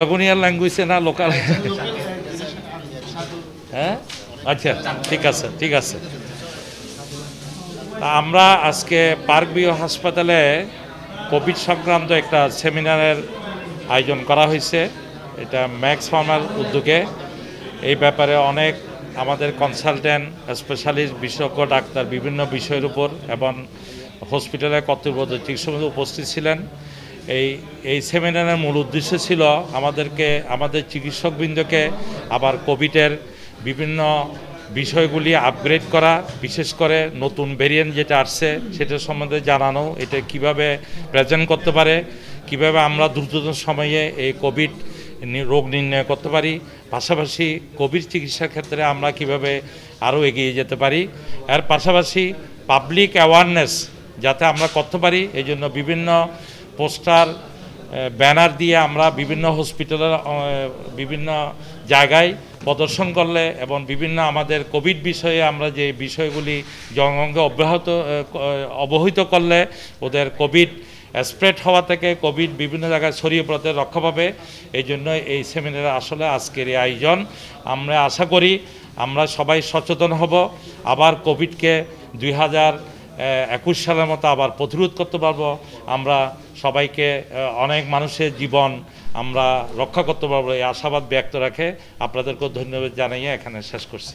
বেগুনিয়ার ল্যাঙ্গুয়েজে না লোকাল? হ্যাঁ, আচ্ছা, ঠিক আছে ঠিক আছে। তা আমরা আজকে পার্ক ভিউ হাসপাতালে কোভিড সংক্রান্ত একটা সেমিনারের আয়োজন করা হয়েছে। এটা ম্যাক্স ফার্মার উদ্যোগে। এই ব্যাপারে অনেক আমাদের কনসালটেন্ট, স্পেশালিস্ট, বিশেষজ্ঞ ডাক্তার বিভিন্ন বিষয়ের উপর এবং হসপিটালের কর্তৃপক্ষ চিকিৎসক উপস্থিত ছিলেন। এই সেমিনারের মূল উদ্দেশ্য ছিল আমাদের চিকিৎসকবৃন্দকে আবার কোভিডের বিভিন্ন বিষয়গুলি আপগ্রেড করা, বিশেষ করে নতুন ভেরিয়েন্ট যেটা আসছে সেটার সম্বন্ধে জানানো, এটা কিভাবে প্রেজেন্ট করতে পারে, কিভাবে আমরা দ্রুততম সময়ে এই কোভিড রোগ নির্ণয় করতে পারি, পাশাপাশি কোভিড চিকিৎসার ক্ষেত্রে আমরা কিভাবে আরও এগিয়ে যেতে পারি, এর পাশাপাশি পাবলিক অ্যাওয়ারনেস যাতে আমরা করতে পারি এই জন্য বিভিন্ন পোস্টার, ব্যানার দিয়ে আমরা বিভিন্ন হসপিটালের বিভিন্ন জায়গায় প্রদর্শন করলে এবং বিভিন্ন আমাদের কোভিড বিষয়ে আমরা যে বিষয়গুলি জনগণকে অবহিত করলে ওদের কোভিড স্প্রেড হওয়া থেকে কোভিড বিভিন্ন জায়গায় ছড়িয়ে পড়তে রক্ষা পাবে। এই জন্য এই সেমিনারে আসলে আজকের এই আয়োজন। আমরা আশা করি আমরা সবাই সচেতন হব, আবার কোভিডকে 2021 সালের মতো আবার প্রতিরোধ করতে পারবো। আমরা সবাইকে অনেক মানুষের জীবন আমরা রক্ষা করতে পারবো এই আশাবাদ ব্যক্ত রাখে আপনাদেরকেও ধন্যবাদ জানাইয়ে এখানে শেষ করছি।